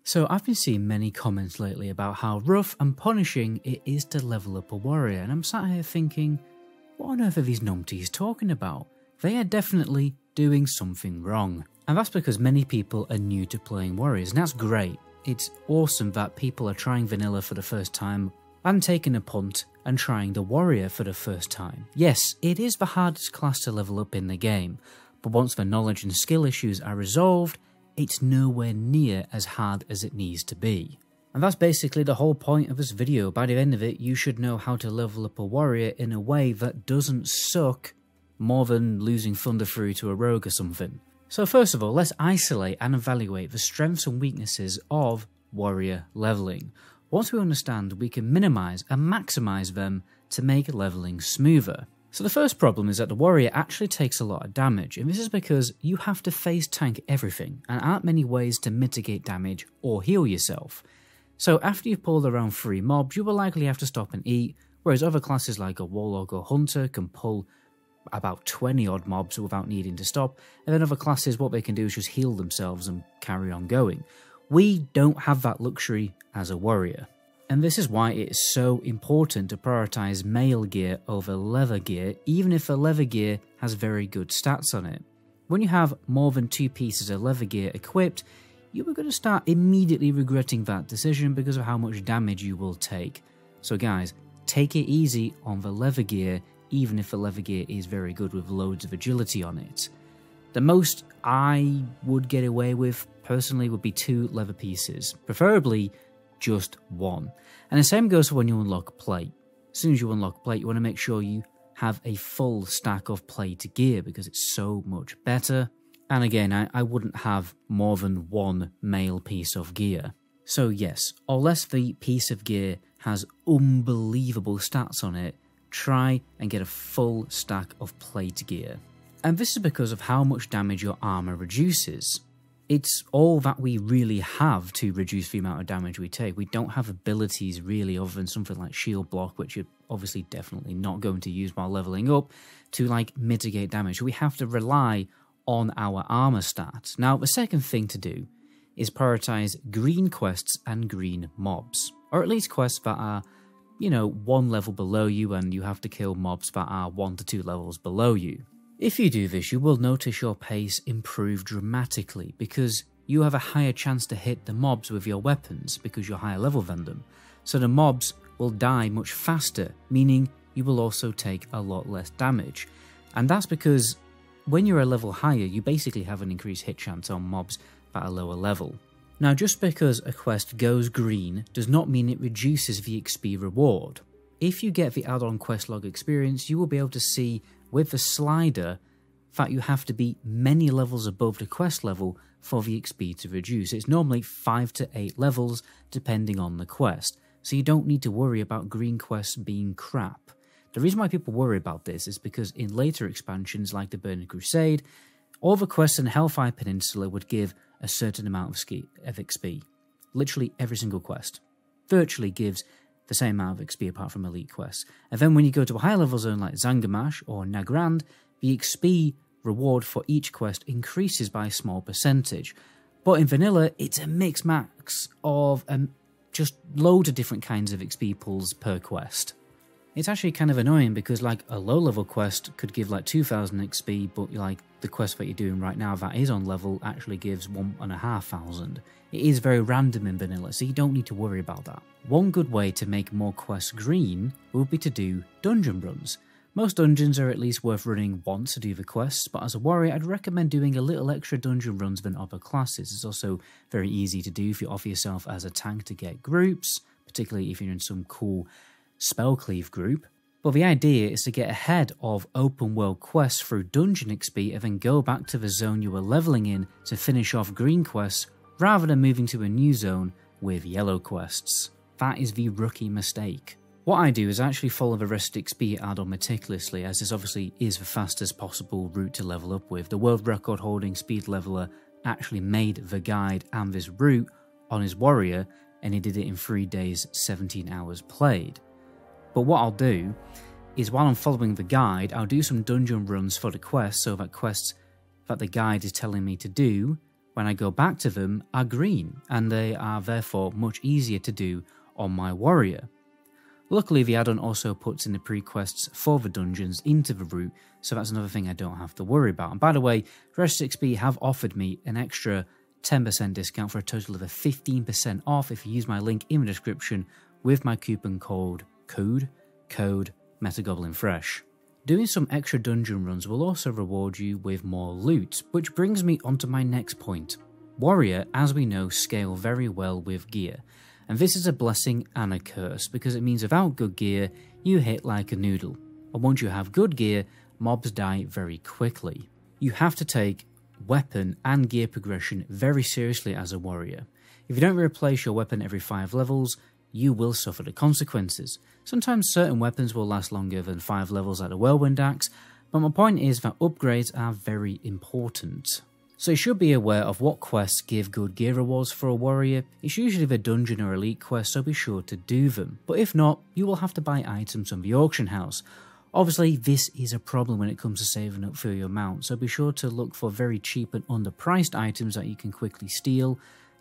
So I've been seeing many comments lately about how rough and punishing it is to level up a warrior, and I'm sat here thinking, what on earth are these numpties talking about? They are definitely doing something wrong. And that's because many people are new to playing warriors, and that's great. It's awesome that people are trying vanilla for the first time and taking a punt and trying the warrior for the first time. Yes, it is the hardest class to level up in the game, but once the knowledge and skill issues are resolved, it's nowhere near as hard as it needs to be. And that's basically the whole point of this video. By the end of it, you should know how to level up a warrior in a way that doesn't suck more than losing Thunder Fury to a rogue or something. So first of all, let's isolate and evaluate the strengths and weaknesses of warrior leveling. Once we understand, we can minimize and maximize them to make leveling smoother. So the first problem is that the warrior actually takes a lot of damage, and this is because you have to face tank everything, and aren't many ways to mitigate damage or heal yourself. So after you've pulled around 3 mobs, you will likely have to stop and eat, whereas other classes like a warlock or hunter can pull about 20 odd mobs without needing to stop, and then other classes, what they can do is just heal themselves and carry on going. We don't have that luxury as a warrior. And this is why it is so important to prioritize mail gear over leather gear, even if the leather gear has very good stats on it. When you have more than 2 pieces of leather gear equipped, you are going to start immediately regretting that decision because of how much damage you will take. So guys, take it easy on the leather gear, even if the leather gear is very good with loads of agility on it. The most I would get away with, personally, would be 2 leather pieces, preferably just 1. And the same goes for when you unlock plate. As soon as you unlock plate, you want to make sure you have a full stack of plate gear because it's so much better. And again, I wouldn't have more than 1 male piece of gear. So yes, unless the piece of gear has unbelievable stats on it, try and get a full stack of plate gear. And this is because of how much damage your armor reduces. It's all that we really have to reduce the amount of damage we take. We don't have abilities really other than something like shield block, which you're obviously definitely not going to use while leveling up, to like mitigate damage. We have to rely on our armor stats. Now, the second thing to do is prioritize green quests and green mobs, or at least quests that are, 1 level below you and you have to kill mobs that are 1 to 2 levels below you. If you do this, you will notice your pace improve dramatically because you have a higher chance to hit the mobs with your weapons because you're higher level than them. So the mobs will die much faster, meaning you will also take a lot less damage. And that's because when you're a level higher, you basically have an increased hit chance on mobs at a lower level. Now, just because a quest goes green does not mean it reduces the XP reward. If you get the add-on quest log experience, you will be able to see with the slider that you have to be many levels above the quest level for the XP to reduce. It's normally 5 to 8 levels depending on the quest, so you don't need to worry about green quests being crap. The reason why people worry about this is because in later expansions like the Burning Crusade, all the quests in Hellfire Peninsula would give a certain amount of XP. Literally every single quest virtually gives the same amount of XP apart from elite quests. And then when you go to a higher level zone like Zangamash or Nagrand, the XP reward for each quest increases by a small percentage. But in vanilla, it's a mix max of just loads of different kinds of XP pulls per quest. It's actually kind of annoying because like a low level quest could give like 2000 XP, but like the quest that you're doing right now that is on level actually gives 1500. It is very random in vanilla, so you don't need to worry about that. One good way to make more quests green would be to do dungeon runs. Most dungeons are at least worth running once to do the quests, but as a warrior I'd recommend doing a little extra dungeon runs than other classes. It's also very easy to do if you offer yourself as a tank to get groups, particularly if you're in some cool spell cleave group. But the idea is to get ahead of open world quests through dungeon XP and then go back to the zone you were leveling in to finish off green quests rather than moving to a new zone with yellow quests. That is the rookie mistake. What I do is actually follow the rest XP add-on meticulously, as this obviously is the fastest possible route to level up with. The world record holding speed leveler actually made the guide and this route on his warrior, and he did it in 3 days, 17 hours played. But what I'll do is while I'm following the guide, I'll do some dungeon runs for the quests, so that quests that the guide is telling me to do when I go back to them, are green, and they are therefore much easier to do on my warrior. Luckily, the add-on also puts in the pre-quests for the dungeons into the route, so that's another thing I don't have to worry about. And by the way, Rest6B have offered me an extra 10% discount for a total of a 15% off if you use my link in the description with my coupon code MetaGoblinFresh. Doing some extra dungeon runs will also reward you with more loot, which brings me onto my next point. Warrior, as we know, scale very well with gear, and this is a blessing and a curse because it means without good gear, you hit like a noodle, and once you have good gear, mobs die very quickly. You have to take weapon and gear progression very seriously as a warrior. If you don't replace your weapon every 5 levels, you will suffer the consequences. Sometimes certain weapons will last longer than 5 levels like the Whirlwind Axe, but my point is that upgrades are very important. So you should be aware of what quests give good gear rewards for a warrior. It's usually the dungeon or elite quest, so be sure to do them. But if not, you will have to buy items from the auction house. Obviously, this is a problem when it comes to saving up for your mount, so be sure to look for very cheap and underpriced items that you can quickly steal.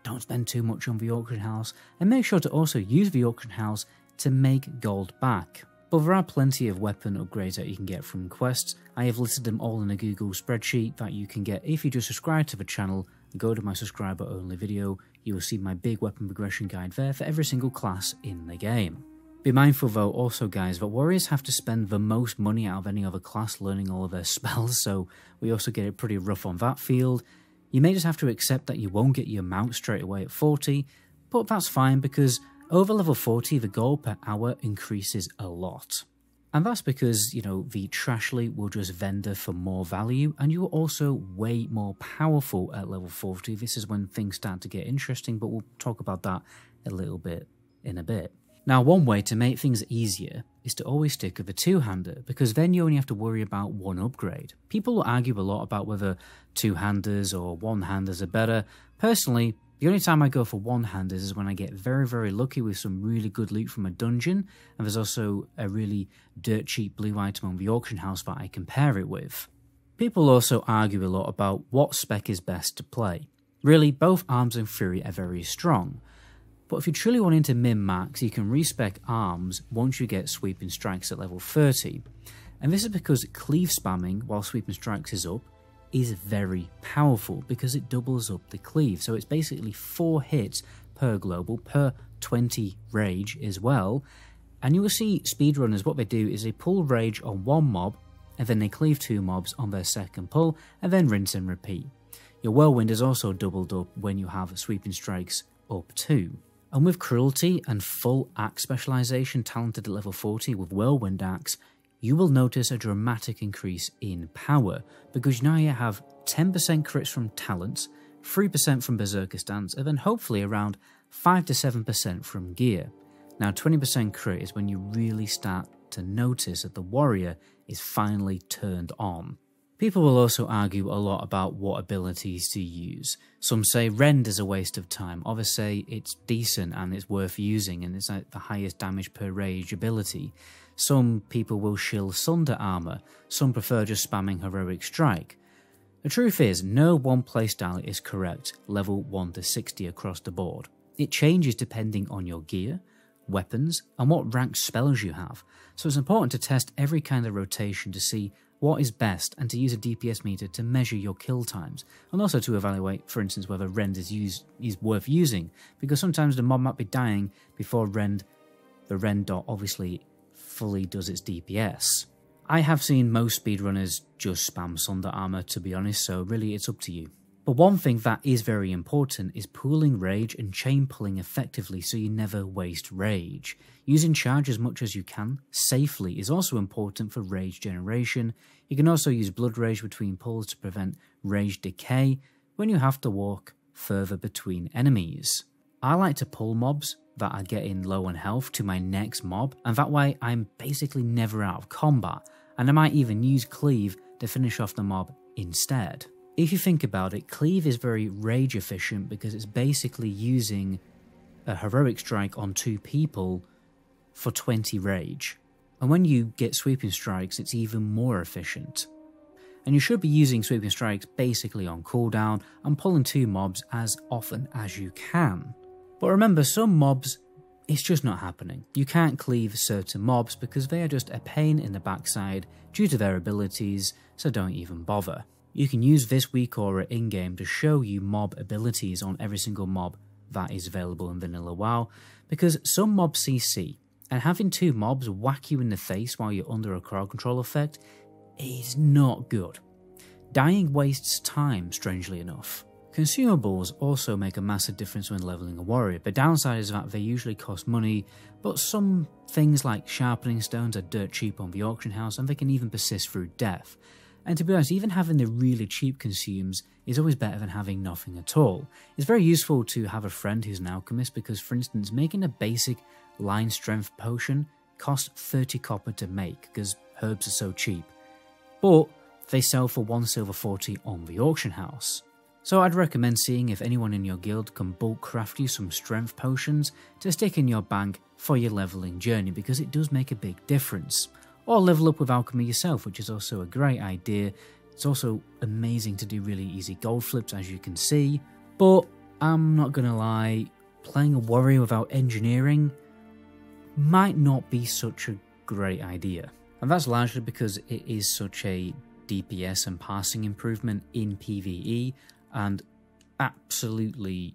Don't spend too much on the auction house, and make sure to also use the auction house to make gold back. But there are plenty of weapon upgrades that you can get from quests. I have listed them all in a Google spreadsheet that you can get if you just subscribe to the channel and go to my subscriber only video. You will see my big weapon progression guide there for every single class in the game. Be mindful though also guys that warriors have to spend the most money out of any other class learning all of their spells, so we also get it pretty rough on that field. You may just have to accept that you won't get your mount straight away at 40, but that's fine because over level 40 the gold per hour increases a lot. And that's because, you know, the Trashly will just vendor for more value, and you're also way more powerful at level 40. This is when things start to get interesting, but we'll talk about that a little bit in a bit. Now, one way to make things easier is to always stick with a two-hander, because then you only have to worry about one upgrade. People will argue a lot about whether two-handers or one-handers are better. Personally, the only time I go for one-handers is when I get very, very lucky with some really good loot from a dungeon, and there's also a really dirt cheap blue item on the auction house that I can pair it with. People also argue a lot about what spec is best to play. Really, both Arms and Fury are very strong. But if you're truly wanting to min-max, you can respec Arms once you get Sweeping Strikes at level 30. And this is because cleave spamming while Sweeping Strikes is up is very powerful because it doubles up the cleave. So it's basically 4 hits per global, per 20 rage as well. And you will see speedrunners, what they do is they pull rage on one mob, and then they cleave 2 mobs on their second pull, and then rinse and repeat. Your Whirlwind is also doubled up when you have Sweeping Strikes up too. And with Cruelty and full axe specialization talented at level 40 with Whirlwind Axe, you will notice a dramatic increase in power, because now you have 10% crits from talents, 3% from Berserker Stance, and then hopefully around 5 to 7% from gear. Now 20% crit is when you really start to notice that the warrior is finally turned on. People will also argue a lot about what abilities to use. Some say Rend is a waste of time, others say it's decent and it's worth using and it's like the highest damage per rage ability. Some people will shill Sunder Armor, some prefer just spamming Heroic Strike. The truth is, no one playstyle is correct level 1 to 60 across the board. It changes depending on your gear, weapons, and what ranked spells you have, so it's important to test every kind of rotation to see what is best and to use a DPS meter to measure your kill times, and also to evaluate, for instance, whether Rend is worth using, because sometimes the mob might be dying before the Rend dot obviously fully does its DPS. I have seen most speedrunners just spam Sunder Armor, to be honest, so really it's up to you. But one thing that is very important is pooling rage and chain pulling effectively so you never waste rage. Using charge as much as you can safely is also important for rage generation. You can also use blood rage between pulls to prevent rage decay when you have to walk further between enemies. I like to pull mobs that are getting low on health to my next mob, and that way I'm basically never out of combat, and I might even use cleave to finish off the mob instead. If you think about it, cleave is very rage efficient because it's basically using a Heroic Strike on 2 people for 20 rage. And when you get Sweeping Strikes, it's even more efficient. and you should be using sweeping strikes basically on cooldown and pulling 2 mobs as often as you can. But remember, some mobs, it's just not happening. You can't cleave certain mobs because they are just a pain in the backside due to their abilities, so don't even bother. You can use this weak aura in-game to show you mob abilities on every single mob that is available in Vanilla WoW, because some mobs CC, and having 2 mobs whack you in the face while you're under a crowd control effect is not good. Dying wastes time, strangely enough. Consumables also make a massive difference when leveling a warrior. The downside is that they usually cost money, but some things like sharpening stones are dirt cheap on the auction house, and they can even persist through death. And to be honest, even having the really cheap consumes is always better than having nothing at all. It's very useful to have a friend who's an alchemist because, for instance, making a basic line strength potion costs 30 copper to make because herbs are so cheap. But they sell for 1 silver 40 on the auction house. So I'd recommend seeing if anyone in your guild can bulk craft you some strength potions to stick in your bank for your leveling journey, because it does make a big difference. Or level up with alchemy yourself, which is also a great idea. It's also amazing to do really easy gold flips, as you can see. But I'm not gonna lie, playing a warrior without engineering might not be such a great idea. And that's largely because it is such a DPS and passing improvement in PvE, and absolutely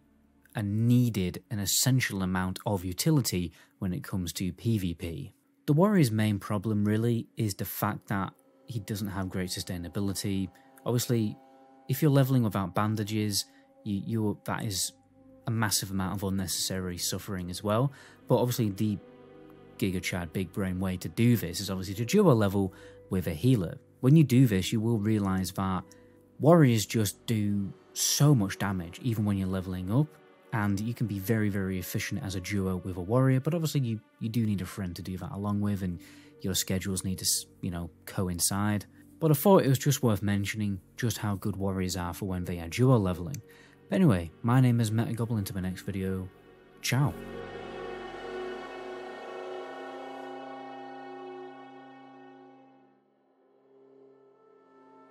a needed and essential amount of utility when it comes to PvP. The warrior's main problem really is the fact that he doesn't have great sustainability. Obviously, if you're leveling without bandages, that is a massive amount of unnecessary suffering as well. But obviously the Giga Chad big brain way to do this is obviously to duo level with a healer. When you do this, you will realise that warriors just do so much damage even when you're leveling up, and you can be very, very efficient as a duo with a warrior, but obviously you do need a friend to do that along with, and your schedules need to, coincide. But I thought it was just worth mentioning just how good warriors are for when they are duo leveling. But anyway, my name is Metagoblin. Until my next video, ciao.